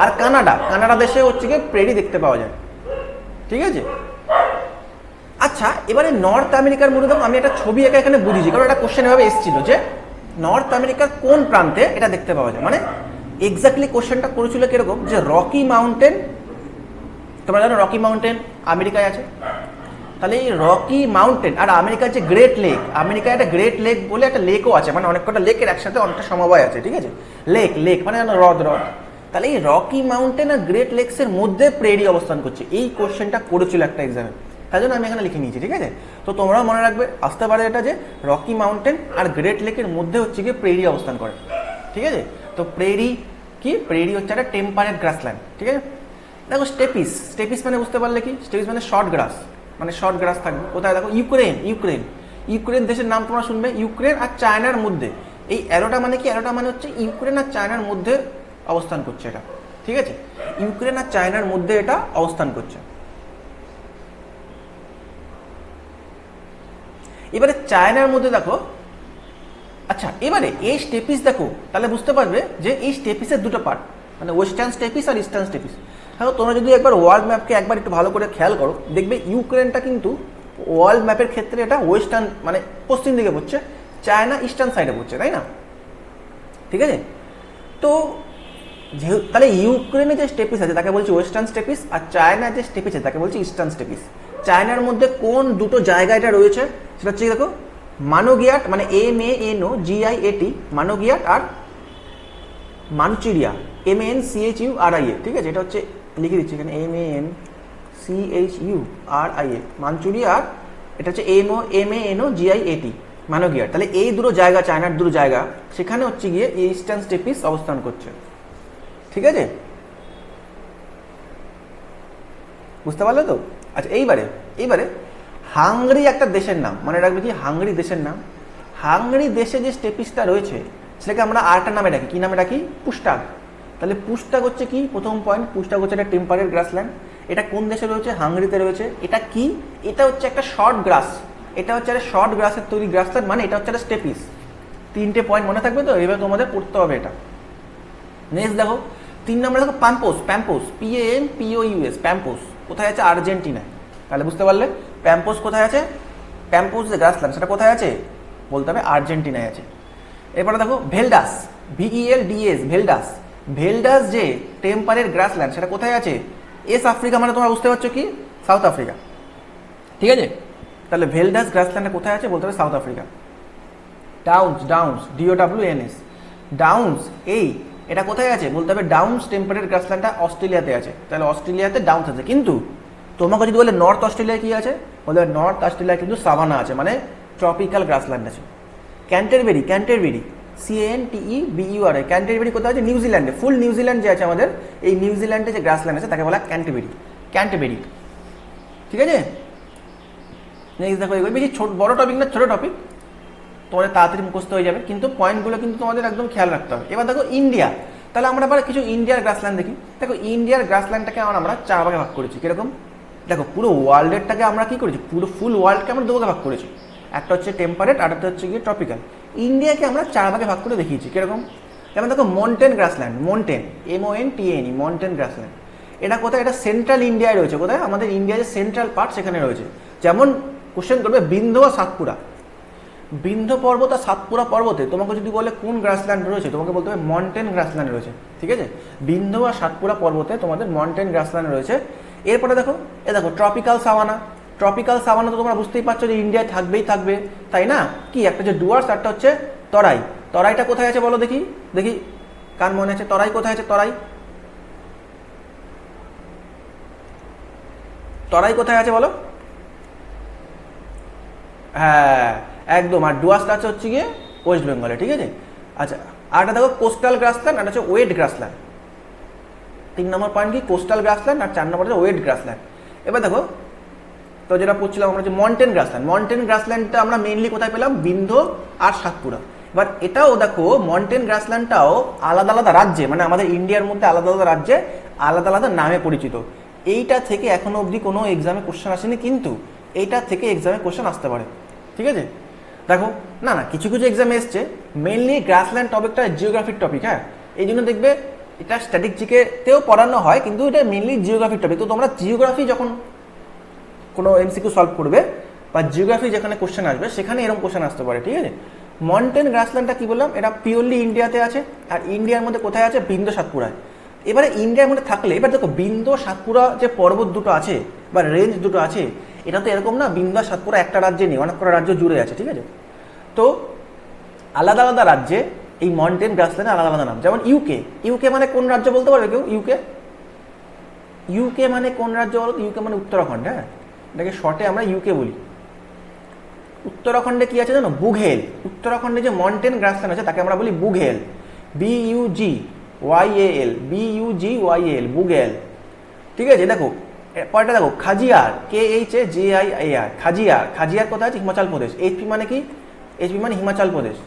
আর কানাডা, কানাডা দেশে হচ্ছে গিয়ে প্রেরি দেখতে পাওয়া যায়, ঠিক আছে? আচ্ছা, এবারে নর্থ আমেরিকার মধ্যে দেখো আমি একটা ছবি এঁকে এখানে বুঝিয়েছি, কারণ একটা কোশ্চেন এভাবে এসেছিল যে নর্থ আমেরিকার কোন প্রান্তে এটা দেখতে পাওয়া যায়। মানে এক্স্যাক্টলি কোশ্চেনটা করেছিল কিরকম, যে রকি মাউন্টেন, তোমরা জানো রকি মাউন্টেন আমেরিকায় আছে, তাহলে এই রকি মাউন্টেন আর আমেরিকার যে গ্রেট লেক, আমেরিকায় একটা গ্রেট লেক বলে একটা লেকও আছে, মানে অনেক কটা লেকের একসাথে অনেকটা সমবায় আছে, ঠিক আছে? লেক লেক মানে হ্রদ হ্রদ। তাহলে এই রকি মাউন্টেন আর গ্রেট লেকসের মধ্যে প্রেরি অবস্থান করছে। এই কোশ্চেনটা করেছিল একটা এক্সামে, তাই জন্য আমি এখানে লিখে নিয়েছি, ঠিক আছে? তো তোমরাও মনে রাখবে, আসতে পারে এটা যে রকি মাউন্টেন আর গ্রেট লেকের মধ্যে হচ্ছে গিয়ে প্রেরি অবস্থান করে, ঠিক আছে? তো প্রেরি কি? প্রেরি হচ্ছে একটা টেম্পারেট গ্রাসল্যান্ড, ঠিক আছে? দেখো স্টেপিস, স্টেপিস মানে বুঝতে পারলে কি? স্টেপিস মানে শর্ট গ্রাস, মানে শর্ট গ্রাস থাকবে। কোথায়? দেখো ইউক্রেন, ইউক্রেন, ইউক্রেন দেশের নাম তোমরা শুনবে, ইউক্রেন আর চায়নার মধ্যে। এই অ্যারোটা মানে কি? অ্যারোটা মানে হচ্ছে ইউক্রেন আর চায়নার মধ্যে অবস্থান করছে এটা, ঠিক আছে? ইউক্রেন আর চায়নার মধ্যে এটা অবস্থান করছে। এবারে চায়নার মধ্যে দেখো, আচ্ছা এবারে এই স্টেপিস দেখো, তাহলে বুঝতে পারবে যে এই স্টেপিসের দুটো পার্ট, মানে ওয়েস্টার্ন স্টেপিস আর ইস্টার্ন স্টেপিস। দেখো তোমরা যদি একবার ওয়ার্ল্ড ম্যাপকে একবার একটু ভালো করে খেয়াল করো, দেখবে ইউক্রেনটা কিন্তু ওয়ার্ল্ড ম্যাপের ক্ষেত্রে এটা ওয়েস্টার্ন মানে পশ্চিম দিকে পড়ছে, চায়না ইস্টার্ন সাইডে পড়ছে, তাই না? ঠিক আছে? তো যেহেতু তাহলে ইউক্রেনে যে স্টেপিস আছে তাকে বলছি ওয়েস্টার্ন স্টেপিস, আর চায়নার যে স্টেপিস আছে তাকে বলছি ইস্টার্ন স্টেপিস। চায়নার মধ্যে কোন দুটো জায়গা এটা রয়েছে সেটা হচ্ছে দেখো মানোগিয়াট, মানে MANOGIAT, মানোগিয়াট আর মানচুরিয়া, MANCHURIA, ঠিক আছে? এটা হচ্ছে লিখে দিচ্ছি এখানে MANCHURIA, মানচুরিয়া, আর এটা হচ্ছে MANOGIAT, মানোগিয়াট। তাহলে এই দুটো জায়গা, চায়নার দুটো জায়গা, সেখানে হচ্ছে গিয়ে ইস্টার্ন স্টেপিস অবস্থান করছে, ঠিক আছে? বুঝতে পারলে তো? আচ্ছা এইবারে হাঙ্গরি একটা দেশের নাম, মনে রাখবে কি? হাঙ্গরি দেশের নাম। হাঙ্গরি দেশে যে স্টেপিসটা রয়েছে সেটাকে আমরা আরেকটা নামে ডাকি, কি নামে ডাকি? পুস্টাগ। তাহলে পুস্টাগ হচ্ছে কি? প্রথম পয়েন্ট, পুস্টাগ হচ্ছে একটা টেম্পারেট গ্রাসল্যান্ড। এটা কোন দেশে রয়েছে? হাঙ্গরিতে রয়েছে। এটা কি? এটা হচ্ছে একটা শর্ট গ্রাস, এটা হচ্ছে একটা শর্ট গ্রাসের তৈরি গ্রাসল্যান্ড, মানে এটা হচ্ছে একটা স্টেপিস। তিনটে পয়েন্ট মনে থাকবে তো? এবার তোমাদের পড়তে হবে এটা। নেক্সট দেখো 3 নম্বরে দেখো প্যাম্পোস, প্যাম্পোস, PAMPOUS, প্যাম্পোস কোথায় আছে? আর্জেন্টিনায়। তাহলে বুঝতে পারলে প্যাম্পোস কোথায় আছে? প্যাম্পোস যে গ্রাসল্যান্ড সেটা কোথায় আছে? বলতে হবে আর্জেন্টিনায় আছে। এরপরে দেখো ভেলডাস, VELDAS, ভেলডাস। ভেলডাস যে টেম্পারেট গ্রাসল্যান্ড সেটা কোথায় আছে? এস আফ্রিকা, মানে তোমরা বুঝতে পারছো কি? সাউথ আফ্রিকা, ঠিক আছে? তাহলে ভেলডাস গ্রাসল্যান্ডে কোথায় আছে? বলতে হবে south Africa. Downs, downs, DOWNS, downs, এটা কোথায় আছে? বলতে হবে ডাউন্স টেম্পারেট গ্রাসল্যান্ডটা অস্ট্রেলিয়াতে আছে। তাহলে অস্ট্রেলিয়াতে ডাউন্স আছে, কিন্তু তোমাকে যদি বলে নর্থ অস্ট্রেলিয়ায় কি আছে? বলতে হবে নর্থ অস্ট্রেলিয়ায় কিন্তু সাভানা আছে, মানে ট্রপিক্যাল গ্রাসল্যান্ড আছে। ক্যান্টারবেরি, ক্যান্টারবেরি, CANTEBURI, ক্যান্টারবেরি কোথায় আছে? নিউজিল্যান্ডে। ফুল নিউজিল্যান্ড যে আছে আমাদের, এই নিউজিল্যান্ডে যে গ্রাসল্যান্ড আছে তাকে বলা ক্যান্টারবেরি, ক্যান্টারবেরি, ঠিক আছে? নেক্সট দেখো, এগুলো বেশি ছোট, বড় টপিক না, ছোট টপিক, তোমাদের তাড়াতাড়ি মুখস্থ হয়ে যাবে, কিন্তু পয়েন্টগুলো কিন্তু তোমাদের একদম খেয়াল রাখতে হবে। এবার দেখো ইন্ডিয়া, তাহলে আমরা আবার কিছু ইন্ডিয়ার গ্রাসল্যান্ড দেখি। দেখো ইন্ডিয়ার গ্রাসল্যান্ডটাকে আমরা 4 ভাগে ভাগ করেছি। কিরকম? দেখো পুরো ওয়ার্ল্ডেরটাকে আমরা কি করেছি? পুরো ফুল ওয়ার্ল্ডকে আমরা 2 ভাগে ভাগ করেছি। একটা হচ্ছে টেম্পারেট আর একটা হচ্ছে গিয়ে ট্রপিক্যাল। ইন্ডিয়াকে আমরা 4 ভাগে ভাগ করে দেখিয়েছি। কিরকম? যেমন দেখো মন্টেন গ্রাসল্যান্ড, মন্টেন, MONTANE, মন্টেন গ্রাসল্যান্ড। এটা কোথায়? এটা সেন্ট্রাল ইন্ডিয়ায় রয়েছে। কোথায়? আমাদের ইন্ডিয়ার যে সেন্ট্রাল পার্ট সেখানে রয়েছে। যেমন কোশ্চেন করবে বিন্ধ্য আর সাতপুরা, বিন্ধ্য পর্বত আর সাতপুরা পর্বতে তোমাকে যদি বলে কোন গ্রাসল্যান্ড রয়েছে, তোমাকে বলতে হবে মন্টেন গ্রাসল্যান্ড রয়েছে, ঠিক আছে? বিন্ধ্য আর সাতপুরা পর্বতে তোমাদের মন্টেন গ্রাসল্যান্ড রয়েছে। এরপরে দেখো, দেখো ট্রপিক্যাল সাভানা। ট্রপিক্যাল সাভানা তো তোমরা বুঝতেই পারছো যে ইন্ডিয়ায় থাকবেই থাকবে, তাই না? কি একটা হচ্ছে ডুয়ার্স, একটা হচ্ছে তরাই। তরাইটা কোথায় আছে বলো দেখি? দেখি কার মনে আছে তরাই কোথায় আছে? তরাই, তরাই কোথায় আছে বলো? হ্যাঁ একদম। আর ডুয়ার্সটা আছে হচ্ছে গিয়ে ওয়েস্ট বেঙ্গলে, ঠিক আছে? আচ্ছা, আর একটা দেখো কোস্টাল গ্রাসল্যান্ড, আর হচ্ছে ওয়েট গ্রাসল্যান্ড। 3 নম্বর পয়েন্ট কি? কোস্টাল গ্রাসল্যান্ড, আর 4 নম্বর হচ্ছে ওয়েট গ্রাসল্যান্ড। এবার দেখো, তো যেটা পড়ছিলাম আমরা যে মন্টেন গ্রাসল্যান্ড, মন্টেন গ্রাসল্যান্ডটা আমরা মেইনলি কোথায় পেলাম? বিন্ধ্য আর সাতপুরা। এবার এটাও দেখো মন্টেন গ্রাসল্যান্ডটাও আলাদা আলাদা রাজ্যে, মানে আমাদের ইন্ডিয়ার মধ্যে আলাদা আলাদা রাজ্যে আলাদা আলাদা নামে পরিচিত। এইটা থেকে এখনো অবধি কোনো এক্সামে কোশ্চেন আসেনি, কিন্তু এইটা থেকে এক্সামে কোশ্চেন আসতে পারে, ঠিক আছে। দেখো না না কিছু কিছু এক্সামে এসছে মেনলি গ্রাসল্যান্ড টপিকটা জিওগ্রাফির টপিক, হ্যাঁ, এই জন্য দেখবে এটা স্ট্যাটিক জিকেতেও পড়ানো হয়, কিন্তু এটা মেনলি জিওগ্রাফির টপিক। তো তোমরা জিওগ্রাফি যখন কোনো এমসিকিউ সলভ করবে বা জিওগ্রাফি যেখানে কোশ্চেন আসবে সেখানে এরকম কোশ্চেন আসতে পারে, ঠিক আছে। মাউন্টেন গ্রাসল্যান্ডটা কি বললাম, এটা পিওরলি ইন্ডিয়াতে আছে, আর ইন্ডিয়ার মধ্যে কোথায় আছে, বিন্ধ্য সাতপুরায়। এবারে ইন্ডিয়ার মধ্যে থাকলে এবার দেখো বিন্ধ্য সাতপুরা যে পর্বত দুটো আছে বা রেঞ্জ দুটো আছে, এটা তো এরকম না বিন্ধ্য সাতপুরা একটা রাজ্যে নেই, অনেক কটা রাজ্য জুড়ে আছে, ঠিক আছে। তো আলাদা আলাদা রাজ্যে এই মাউন্টেন গ্রাসল্যান্ডের আলাদা আলাদা নাম। যেমন ইউকে, ইউকে মানে কোন রাজ্য বলতে পারবে কেউ? ইউকে, ইউকে মানে কোন রাজ্য বলো? ইউকে মানে উত্তরাখণ্ড, হ্যাঁ, এটাকে শর্টে আমরা ইউকে বলি। উত্তরাখণ্ডে কি আছে জানো? বুঘেল। উত্তরাখণ্ডে যে মাউন্টেন গ্রাসল্যান্ড আছে তাকে আমরা বলি বুঘেল, BUGYAL, BUGYAL, বুঘেল, ঠিক আছে। দেখো পরেরটা দেখো খাজিয়ার, KHAJIAR, খাজিয়ার। খাজিয়ার কোথায় আছে? হিমাচল প্রদেশ। HP মানে কি? HP মানে হিমাচল প্রদেশ।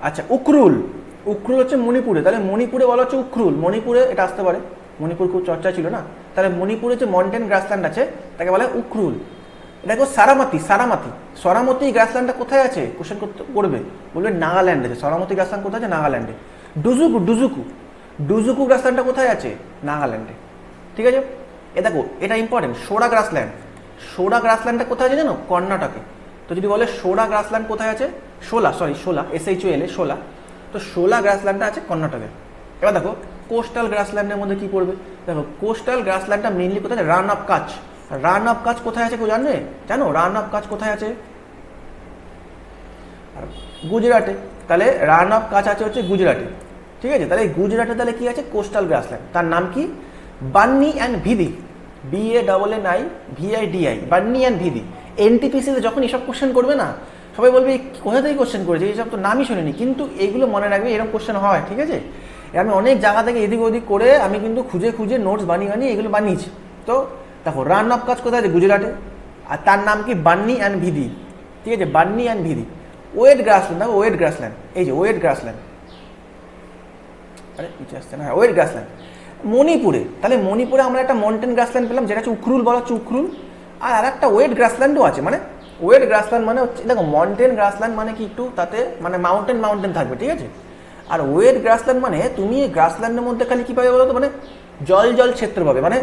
আচ্ছা উখরুল, উখরুল হচ্ছে মণিপুরে, তাহলে মণিপুরে বলা হচ্ছে উখরুল, মণিপুরে এটা আসতে পারে, মণিপুর খুব চর্চা ছিল না, তাহলে মণিপুরে যে মাউন্টেন গ্রাসল্যান্ড আছে তাকে বলা হয় উখরুল। দেখো সারামতি, সারামতি, সরামতি গ্রাসল্যান্ডটা কোথায় আছে কোশ্চেন করবে, বলবে নাগাল্যান্ডে আছে। সরামতি গ্রাসল্যান্ড কোথায় আছে? নাগাল্যান্ডে। ডুজুকু, ডুজুকু, ডুজুকু গ্রাসল্যান্ডটা কোথায় আছে? নাগাল্যান্ডে, ঠিক আছে। এ দেখো এটা ইম্পর্টেন্ট, সোরা গ্রাসল্যান্ড, সোরা গ্রাসল্যান্ডটা কোথায় আছে জানো? কর্ণাটকে। তো যদি বলে সোরা গ্রাসল্যান্ড কোথায় আছে? শোলা, সরি শোলা, SHOLA, শোলা। তো শোলা গ্রাসল্যান্ডটা আছে কর্ণাটকে। এবার দেখো কোস্টাল গ্রাসল্যান্ডের মধ্যে কি পড়বে? দেখো কোস্টাল গ্রাসল্যান্ডটা মেইনলি কোথায়? রান অফ কাচ। রান অফ কাচ কোথায় আছে কেউ জানবে? জানো রান অফ কাচ কোথায় আছে? গুজরাটে। তাহলে রান অফ কাচ আছে হচ্ছে গুজরাটে, ঠিক আছে। তাহলে গুজরাটে তাহলে কি আছে? Coastal grassland. তার নাম কি? বান্নি অ্যান্ড ভিদি, BANNI VIDI, বান্নি অ্যান্ড ভিদি। NTPC-তে যখন এসব কোশ্চেন করবে না, সবাই বলবে কোথা থেকে কোশ্চেন করেছে, এইসব তো নামই শুনিনি, কিন্তু এইগুলো মনে রাখবে, এরকম কোশ্চেন হয়, ঠিক আছে। আমি অনেক জায়গা থেকে এদিক ওদিক করে আমি কিন্তু খুঁজে খুঁজে নোটস বানিয়ে বানিয়ে এগুলো বানিয়েছি। তো দেখো রান অফ কাজ কোথায় আছে? গুজরাটে। আর তার নাম কি? বান্নি অ্যান্ড ভিদি, ঠিক আছে, বান্নি অ্যান্ড ভিদি। ওয়েট গ্রাসল্যান্ড, দেখো ওয়েট গ্রাসল্যান্ড, এই যে ওয়েট গ্রাসল্যান্ড, আরে পিছিয়ে আসছে না, হ্যাঁ ওয়েট গ্রাসল্যান্ড মণিপুরে। তাহলে মণিপুরে আমরা একটা মাউন্টেন গ্রাসল্যান্ড পেলাম যেটা হচ্ছে উখরুল বলা হচ্ছে, উখরুল। আর একটা ওয়েট গ্রাসল্যান্ডও আছে, মানে ওয়েট গ্রাসল্যান্ড মানে হচ্ছে দেখো মাউন্টেন গ্রাসল্যান্ড মানে কি একটু তাতে মানে মাউন্টেন মাউন্টেন থাকবে, ঠিক আছে। আর ওয়েট গ্রাসল্যান্ড মানে তুমি গ্রাসল্যান্ডের মধ্যে খালি কি পাবে বলো তো, মানে জল জল ক্ষেত্র পাবে, মানে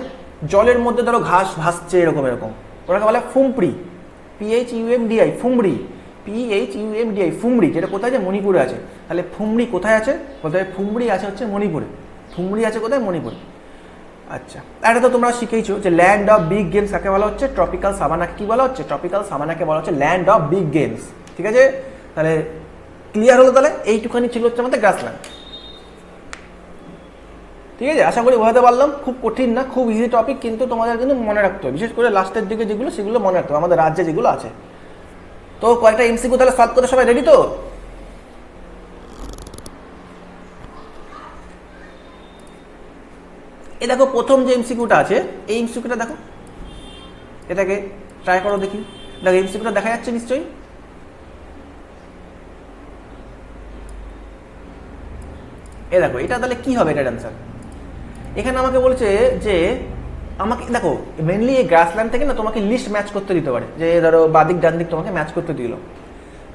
জলের মধ্যে ধরো ঘাস ভাসছে এরকম এরকম, ওটাকে বলে ফুমড়ি, PHUMDI, ফুমড়ি, PHUMDI, ফুমড়ি, যেটা কোথায় আছে? মণিপুরে আছে। তাহলে ফুমড়ি কোথায় আছে? কোথায়? ফুমড়ি আছে হচ্ছে মণিপুরে। ফুমড়ি আছে কোথায়? মণিপুরে। আচ্ছা এটা তো তোমরা শিখেইছো যে ল্যান্ড অফ বিগ গেমস কাকে বলা হচ্ছে? ট্রপিক্যাল সাভানাকে কি বলা হচ্ছে? ট্রপিক্যাল সাভানাকে বলা হচ্ছে ল্যান্ড অফ বিগ গেমস, ঠিক আছে। তাহলে ক্লিয়ার হলো? তাহলে এইটুখানি ছিল হচ্ছে আমাদের গ্রাসল্যান্ড, ঠিক আছে। আশা করি বোঝাতে পারলাম, খুব কঠিন না, খুব ইজি টপিক, কিন্তু তোমাদের কিন্তু মনে রাখতে হবে, বিশেষ করে লাস্টের দিকে যেগুলো সেগুলো মনে রাখতে হবে, আমাদের রাজ্যে যেগুলো আছে। তো কয়েকটা MCQ তাহলে সলভ করতে সবাই রেডি তো? এই দেখো প্রথম যে MCQটা আছে, এই MCQটা দেখো, এটাকে ট্রাই করো দেখি। দেখো MCQটা দেখা যাচ্ছে নিশ্চয়ই। এ দেখো এটা তাহলে কি হবে এটার অ্যান্সার? এখানে আমাকে বলছে যে আমাকে দেখো মেনলি এই গ্রাসল্যান্ড থেকে না তোমাকে লিস্ট ম্যাচ করতে দিতে পারে, যে ধরো বাদিক ডান দিক তোমাকে ম্যাচ করতে দিল।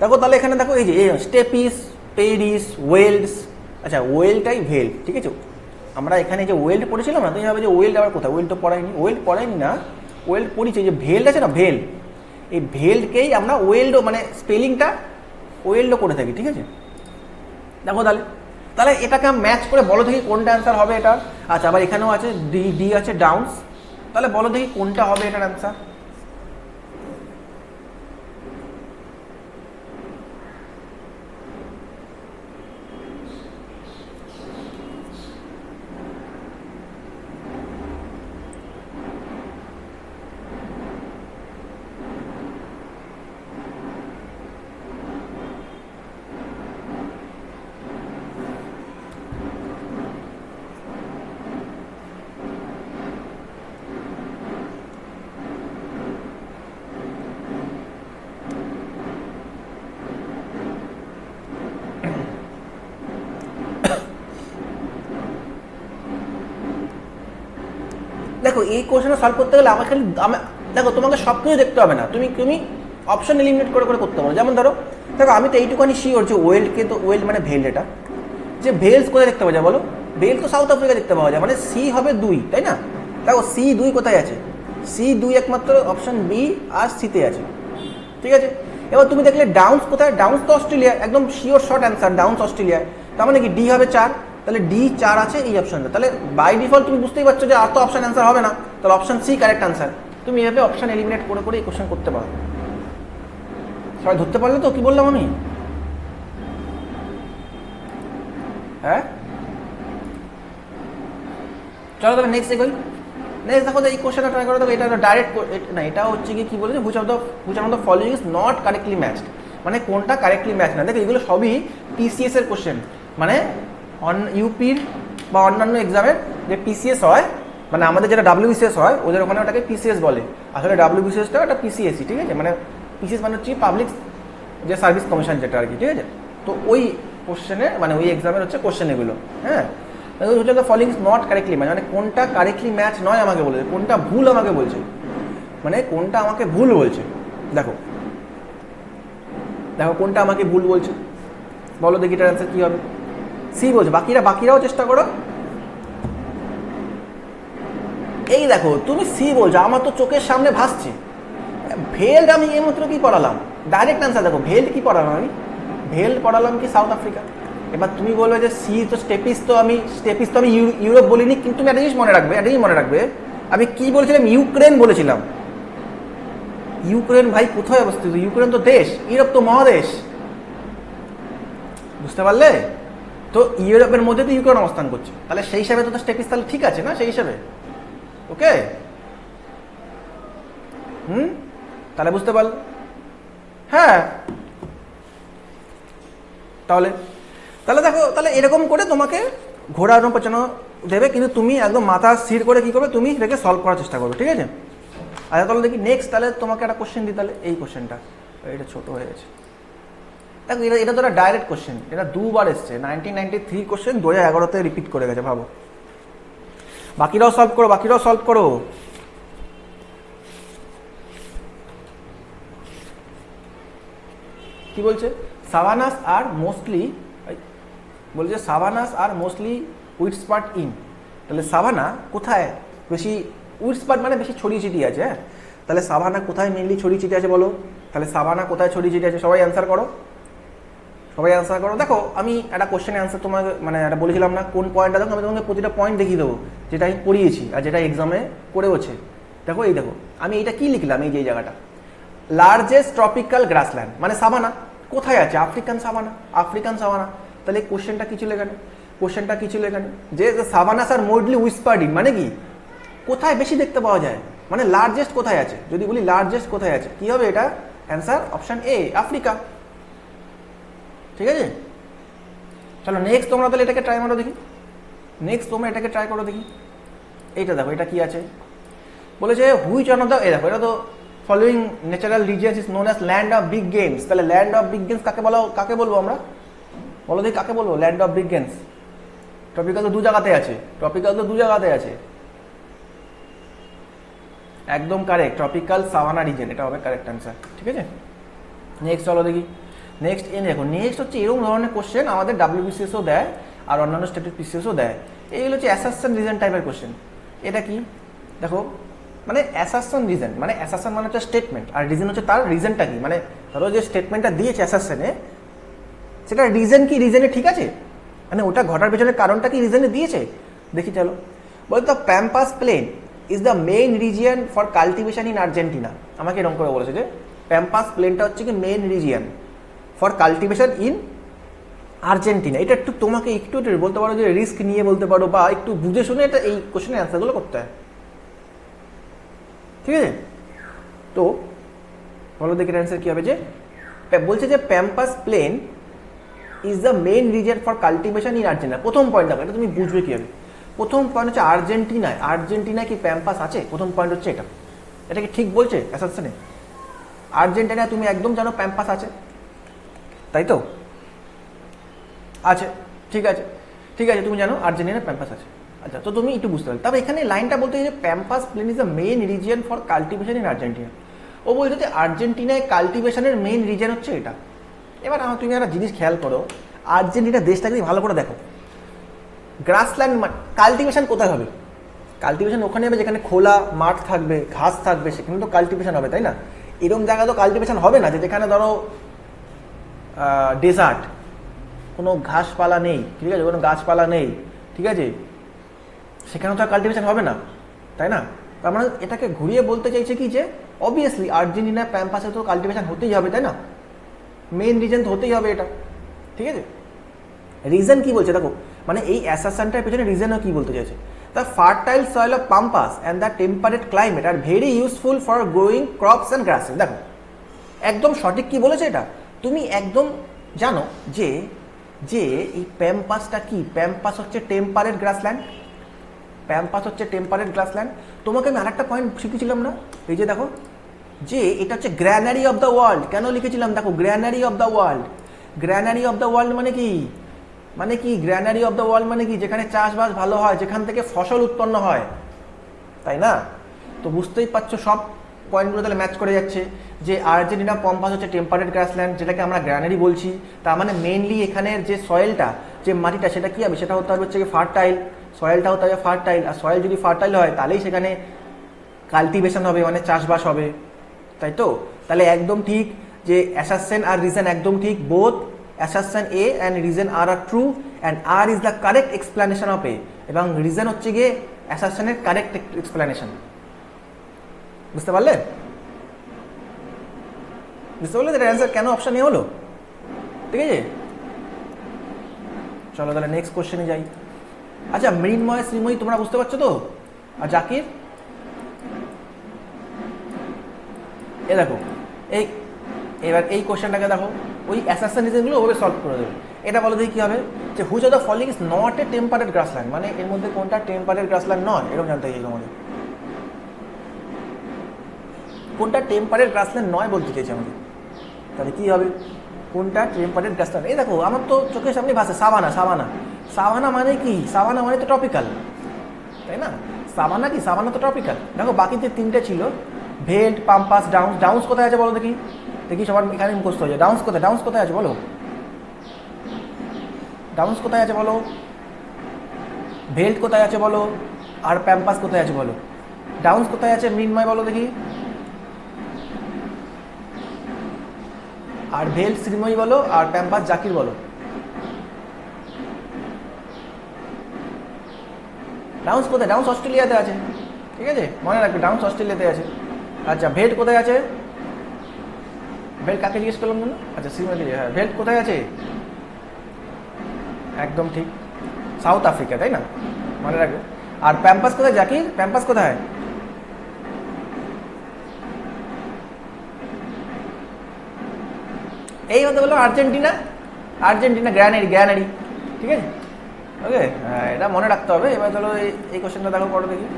দেখো তাহলে এখানে দেখো এই যে স্টেপিস, পেরিস, ওয়েল্ডস। আচ্ছা ওয়েলটাই ভেল, ঠিক আছে। আমরা এখানে যে ওয়েল্ড পড়েছিলাম না, তুমি ভাবে যে ওয়েল্ড আবার কোথায়? ওয়েল্ড তো পড়াইনি, ওয়েল্ড পড়াইনি না, ওয়েল্ড পড়িছে। যে ভেল্ড আছে না, ভেল, এই ভেলকেই আমরা ওয়েল্ডও মানে স্পেলিংটা ওয়েল্ডও করে থাকি, ঠিক আছে। দেখো তাহলে তাহলে এটাকে ম্যাচ করে বলো দেখি কোনটা অ্যান্সার হবে এটার। আচ্ছা আবার এখানেও আছে ডি আছে ডাউন্স, তাহলে বলো দেখি কোনটা হবে এটার অ্যান্সার। দেখো এই কোশ্চেনটা সলভ করতে গেলে আমাকে দেখো তোমাকে সব কিছু দেখতে হবে না, তুমি অপশন এলিমিনেট করে করে করতে পারো। যেমন ধরো দেখো আমি তো এইটুখানি শিওর যে ওয়েলকে তো ওয়েল মানে ভেল, এটা যে ভেলস কোথায় দেখতে পাওয়া যায় বলো? ভেল তো সাউথ আফ্রিকা দেখতে পাওয়া যায়, মানে সি হবে 2, তাই না? দেখো C2 কোথায় আছে? C2 একমাত্র অপশন বি আর সিতে আছে, ঠিক আছে? এবার তুমি দেখলে ডাউন্স কোথায়? ডাউন্স তো অস্ট্রেলিয়া, একদম sure short answer, downs Australia. তার মানে কি ডি হবে 4, তাহলে ডি 4 আছে এই অপশনটা। তাহলে বাই ডিফল্ট তুমি বুঝতেই পারছো যে আর তো অপশন অ্যান্সার হবে না, তাহলে অপশন সি কারেক্ট অ্যান্সার। তুমি এভাবে অপশন এলিমিনেট করে করে এই কোশ্চেন করতে পারো। সবাই ধরতে পারলে তো কি বললাম আমি? হ্যাঁ, চলো তবে নেক্সট এগোই। নেক্সট দেখো এই কোশ্চেনটা ট্রাই করো। দেখো এটা ডাইরেক্ট না, এটা হচ্ছে কি বলেছে, which of the following is not correctly matched, মানে কোনটা কারেক্টলি ম্যাচ না। দেখো এগুলো সবই পিসিএস এর কোশ্চেন, মানে ইউপির বা অন্যান্য এক্সামের যে পিসিএস হয়, মানে আমাদের যেটা ডাব্লিউবিসিএস হয় ওদের ওখানে ওটাকে পিসিএস বলে, আসলে ডাব্লিউবিসিএসটা ওটা পিসিএসই, ঠিক আছে? মানে পিসিএস মানে হচ্ছে পাবলিক যে সার্ভিস কমিশন যেটা আর কি, ঠিক আছে? তো ওই কোশ্চেনে মানে ওই এক্সামের হচ্ছে কোশ্চেন এগুলো। হ্যাঁ, following is not correctly match, মানে কোনটা কারেক্টলি ম্যাচ নয় আমাকে বলেছে, কোনটা ভুল আমাকে বলছে, মানে কোনটা আমাকে ভুল বলছে। দেখো দেখো কোনটা আমাকে ভুল বলছে বলো দেখি, এটার অ্যান্সার কি হবে? সি বলছে। বাকিরাও চেষ্টা করো। এই দেখো তুমি সি বলছো, আমার তো চোখের সামনে ভাসছে। ভেল আমি এই মাত্র কি পড়ালাম, ডাইরেক্ট অ্যান্সার। দেখো ভেল কি পড়ালাম আমি? ভেল পড়ালাম কি সাউথ আফ্রিকা। এবার তুমি বলবে যে সি তো স্টেপিস তো আমি ইউরোপ বলিনি, কিন্তু তুমি একটা জিনিস মনে রাখবে, আমি কি বলেছিলাম? ইউক্রেন বলেছিলাম। ইউক্রেন ভাই কোথায় অবস্থিত? ইউক্রেন তো দেশ, ইউরোপ তো মহাদেশ, বুঝতে পারলে? তো ইউরোপের মধ্যে তো ইউক্রেন অবস্থান করছে, তাহলে সেই হিসাবে তো স্টেপিস তাহলে ঠিক আছে না সেই হিসাবে? ওকে, তাহলে বুঝতে পারলে? হ্যাঁ, তাহলে দেখো, তাহলে এরকম করে তোমাকে ঘোরানো পেছানো দেবে, কিন্তু তুমি একদম মাথা স্থির করে কি করবে, তুমি এটাকে সলভ করার চেষ্টা করবে, ঠিক আছে? আচ্ছা তাহলে দেখি নেক্সট, তাহলে তোমাকে একটা কোশ্চেন দিই। তাহলে এই কোশ্চেনটা, এটা ছোট হয়ে গেছে। দেখো এটা তো একটা ডাইরেক্ট কোশ্চেন, এটা 2বার এসছে, 1993 কোশ্চেন 2011-তে রিপিট করে গেছে, ভাবো। বাকিরাও সলভ করো। কি বলছে? সাভানাস আর মোস্টলি উইডস্পার্ট ইন। তাহলে সাভানা কোথায় বেশি, উইডস্পার্ট মানে বেশি ছড়িয়ে ছিটিয়ে আছে। হ্যাঁ, তাহলে সাভানা কোথায় মেনলি ছড়িয়ে ছিটিয়ে আছে বলো? তাহলে সাভানা কোথায় ছড়িয়ে ছিটিয়ে আছে? সবাই অ্যান্সার করো। দেখো আমি একটা কোশ্চেনের অ্যান্সার তোমাকে মানে একটা বলেছিলাম না কোন পয়েন্টটা, দেখো আমি তোমাকে প্রতিটা পয়েন্ট দেখিয়ে দেবো যেটা আমি পড়িয়েছি আর যেটা এক্সামে পড়েওছে। দেখো দেখো আমি এটা কি লিখলাম, এই যে জায়গাটা, লার্জেস্ট ট্রপিক্যাল গ্রাসল্যান্ড, মানে সাভানা কোথায় আছে? African savanna. তাহলে কোশ্চেনটা কি ছিল এখানে? যে সাভানাস আর মোস্টলি উইসপার্ড ইন, মানে কি কোথায় বেশি দেখতে পাওয়া যায়, মানে লার্জেস্ট কোথায় আছে। যদি বলি লার্জেস্ট কোথায় আছে, কি হবে এটা? অ্যান্সার অপশন এ, আফ্রিকা, ঠিক আছে? চলো নেক্সট তোমরা তাহলে এটাকে ট্রাই করো দেখি। এইটা দেখো, এটা কি আছে বলেছে, হুইচ ওয়ান অফ দ্য, দেখো এটা তো following natural regions is known as land of big games. তাহলে ল্যান্ড অফ বিগ গেমস কাকে বলবো আমরা? বলো দেখি কাকে বলবো land of big games? Tropical তো দু জায়গাতে আছে, একদম কারেক্ট, ট্রপিক্যাল সাভানা রিজন, এটা হবে কারেক্ট অ্যান্সার, ঠিক আছে? নেক্সট চলো দেখি। নেক্সট হচ্ছে এরকম ধরনের কোশ্চেন আমাদের ডাব্লিউবিসিএসও দেয় আর অন্যান্য স্টেটের পিসিএসও দেয়। এইগুলো হচ্ছে অ্যাসারশন রিজন টাইপের কোশ্চেন। এটা কি দেখো, মানে অ্যাসারশন রিজন মানে হচ্ছে স্টেটমেন্ট, আর রিজন হচ্ছে তার রিজনটা কি, মানে ধরো যে স্টেটমেন্টটা দিয়েছে অ্যাসারশনে, সেটা রিজন কি, রিজনে ঠিক আছে, মানে ওটা ঘটার পেছনের কারণটা কি রিজনে দিয়েছে। দেখি চলো, বলতো pampas plain is the main region for cultivation in Argentina. আমাকে এরকম করে বলেছে যে প্যাম্পাস প্লেনটা হচ্ছে কি main region for cultivation in Argentina. এটা একটু তোমাকে একটু বলতে পারো যে রিস্ক নিয়ে বলতে পারো, বা একটু বুঝে শুনে এটা এই কোশ্চেনের অ্যান্সারগুলো করতে হয়, ঠিক আছে? তো বলো দেখি অ্যান্সার কি হবে। যে বলছে যে pampas plain is the main reason for cultivation in Argentina. প্রথম পয়েন্ট দেখো, এটা তুমি বুঝবে কি হবে। প্রথম পয়েন্ট হচ্ছে আর্জেন্টিনায় কি প্যাম্পাস আছে? প্রথম পয়েন্ট হচ্ছে এটা কি ঠিক বলছে অ্যাসারশনে? আর্জেন্টিনায় তুমি একদম জানো প্যাম্পাস আছে, তাই তো? আছে, ঠিক আছে তুমি জানো আর্জেন্টিনায় প্যাম্পাস আছে, আচ্ছা, তো তুমি একটু বুঝতে পারবে। তবে এখানে লাইনটা বলতে যে pampas plain is the main region for cultivation in Argentina. ও বলছে যে আর্জেন্টিনায় কাল্টিভেশনের মেইন রিজন হচ্ছে এটা। এবার তুমি একটা জিনিস খেয়াল করো, আর্জেন্টিনা দেশটাকে ভালো করে দেখো, গ্রাসল্যান্ড কাল্টিভেশন কোথায় হবে? কাল্টিভেশন ওখানে হবে যেখানে খোলা মাঠ থাকবে, ঘাস থাকবে, সেখানে তো কাল্টিভেশন হবে, তাই না? এরকম জায়গায় তো কাল্টিভেশন হবে না যে যেখানে ধরো ডেজার্ট, কোনো ঘাসপালা নেই, ঠিক আছে, কোনো গাছপালা নেই, ঠিক আছে, সেখানে তো আর কাল্টিভেশন হবে না, তাই না? তার মানে এটাকে ঘুরিয়ে বলতে চাইছে কি যে অবভিয়াসলি আর্জেন্টিনা প্যাম্পাসে তো কাল্টিভেশন হতেই হবে, তাই না? মেইন রিজন তো হতেই হবে এটা, ঠিক আছে। রিজন কি বলছে দেখো, মানে এই অ্যাসারশনটার পেছনে রিজনও কি বলতে চাইছে, the fertile soil of Pampers and the temperate climate are very useful for growing crops and grasses. দেখো একদম সঠিক কি বলেছে এটা, তুমি একদম জানো যে যে এই প্যাম্পাসটা কি, প্যাম্পাস হচ্ছে টেম্পারেট গ্রাসল্যান্ড, প্যাম্পাস হচ্ছে টেম্পারেট গ্রাসল্যান্ড। তোমাকে আমি আরেকটা পয়েন্ট শিখেছিলাম না, এই যে দেখো যে এটা হচ্ছে গ্র্যানারি অফ দ্য ওয়ার্ল্ড, কেন লিখেছিলাম দেখো, granary of the world. Granary of the world মানে কি, মানে কি গ্র্যানারি অফ দ্য ওয়ার্ল্ড মানে কি, যেখানে চাষবাস ভালো হয়, যেখান থেকে ফসল উৎপন্ন হয়, তাই না? তো বুঝতেই পারছো সব পয়েন্টগুলো তাহলে ম্যাচ করে যাচ্ছে যে আর্জেন্টিনা প্যাম্পাস হচ্ছে টেম্পারেট গ্রাসল্যান্ড, যেটাকে আমরা গ্র্যানারি বলছি। তার মানে মেইনলি এখানের যে সয়েলটা, যে মাটিটা, সেটা কি হবে, সেটা হতে হবে হচ্ছে ফার্টাইল, সয়েলটা হতে হবে ফার্টাইল। আর সয়েল যদি ফার্টাইল হয় তাহলেই সেখানে কাল্টিভেশন হবে, মানে চাষবাস হবে, তাই তো? তাহলে একদম ঠিক যে অ্যাসারশন আর রিজন একদম ঠিক, both assertion A and reason are true and R is the correct explanation of A, এবং রিজন হচ্ছে গিয়ে অ্যাসারশনের কারেক্ট এক্সপ্লেনেশন। বুঝতে পারলে? বুঝতে পারলে এর অ্যান্সার কেন অপশন এ হলো, ঠিক আছে? চলো তাহলে নেক্সট কোশ্চেনে যাই। আচ্ছা, মৃন্ময় শ্রীময়ী তোমরা বুঝতে পারছো তো? আর জাকির, এ দেখো এই এবার এই কোশ্চেনটাকে দেখো, ওই অ্যাসারশন রিজনগুলো ওভাবে সলভ করে দেবে। এটা বলো দেখি কী হবে, যে which of the following is not a temperate grassland, মানে এর মধ্যে কোনটা টেম্পারেট গ্রাসল্যান্ড নয়, এরকম জানতে চাই তোমাদের। কোনটা টেম্পারেট গ্রাসল্যান্ড নয় বলতে চাইছে আমাদের, তাহলে কী হবে, কোনটা টেম্পারেট গ্রাসল্যান্ড? এই দেখো আমার তো চোখের সামনে ভাসে সাভানা। সাভানা, সাভানা মানে কি, সাভানা মানে তো ট্রপিক্যাল, তাই না? সাভানা কি, সাভানা তো ট্রপিক্যাল। দেখো বাকি যে তিনটে ছিল, ভেল্ট, পাম্পাস, ডাউন্স। ডাউন্স কোথায় আছে বলো দেখি, দেখি সবার এখানে মুখস্থ হয়ে যায়। ডাউন্স কোথায়, ডাউন্স কোথায় আছে বলো, ডাউন্স কোথায় আছে বলো, ভেল্ট কোথায় আছে বলো, আর প্যাম্পাস কোথায় আছে বলো। ডাউন্স কোথায় আছে মৃন্ময় বলো দেখি, আর ভেল্ট শ্রীময়ী বলো, আর প্যাম্পাস জাকির বলো। ডাউন্স কোথায়, ডাউন্স অস্ট্রেলিয়াতে আছে, ঠিক আছে, মনে রাখবে ডাউন্স অস্ট্রেলিয়াতে আছে। আচ্ছা ভেল্ট কোথায় আছে, ভেল্ট কাকে জিজ্ঞেস করলাম না, আচ্ছা শ্রীময়ী, হ্যাঁ ভেল্ট কোথায় আছে, একদম ঠিক, সাউথ আফ্রিকা, তাই না, মনে রাখবে। আর প্যাম্পাস কোথায় জাকির, প্যাম্পাস কোথায়, এই হতে বললো আর্জেন্টিনা, আর্জেন্টিনা গ্র্যানারি, গ্র্যানারি, ঠিক আছে, ওকে, এটা মনে রাখতে হবে। এবার চলো এই কোশ্চেনটা দেখো, পড়ো দেখি।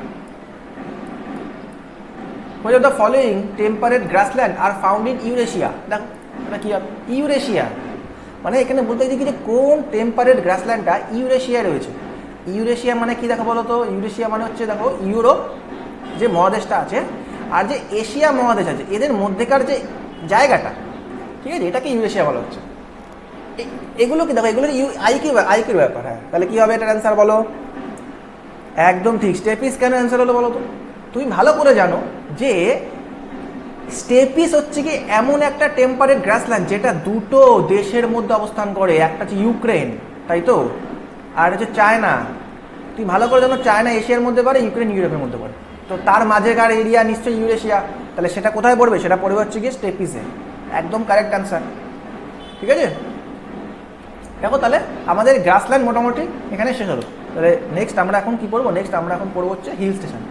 Which of the following temperate grassland are found in Eurasia? দেখো এটা কি হবে, ইউরেশিয়া, মানে এখানে বলতে দেখি যে কোন টেম্পারেট গ্রাসল্যান্ডটা ইউরেশিয়ায় রয়েছে। ইউরেশিয়া মানে কি দেখো বলো তো, ইউরেশিয়া মানে হচ্ছে দেখো ইউরোপ যে মহাদেশটা আছে আর যে এশিয়া মহাদেশ আছে, এদের মধ্যেকার যে জায়গাটা, ঠিক আছে, এটাকে ইউরেশিয়া বলা হচ্ছে। এগুলো কি দেখো, এগুলো আইকিউর ব্যাপার। হ্যাঁ, তাহলে কি হবে এটার অ্যান্সার বলো, একদম ঠিক, স্টেপিস। কেন অ্যান্সার হলো বলো তো, তুমি ভালো করে জানো যে স্টেপিস হচ্ছে কি এমন একটা টেম্পারেট গ্রাসল্যান্ড যেটা দুটো দেশের মধ্যে অবস্থান করে, একটা হচ্ছে ইউক্রেন, তাই তো, আর হচ্ছে চায়না। তুমি ভালো করে জানো চায়না এশিয়ার মধ্যে পড়ে, ইউক্রেন ইউরোপের মধ্যে পড়ে, তো তার মাঝেকার এরিয়া নিশ্চয়ই ইউরেশিয়া। তাহলে সেটা কোথায় পড়বে, সেটা পড়বে হচ্ছে গিয়ে স্টেপিসে, একদম কারেক্ট অ্যান্সার, ঠিক আছে। দেখো তাহলে আমাদের গ্রাসল্যান্ড মোটামুটি এখানে শেষ হলো। তাহলে নেক্সট আমরা এখন কি পড়বো, নেক্সট আমরা এখন পড়বো হচ্ছে হিল স্টেশন।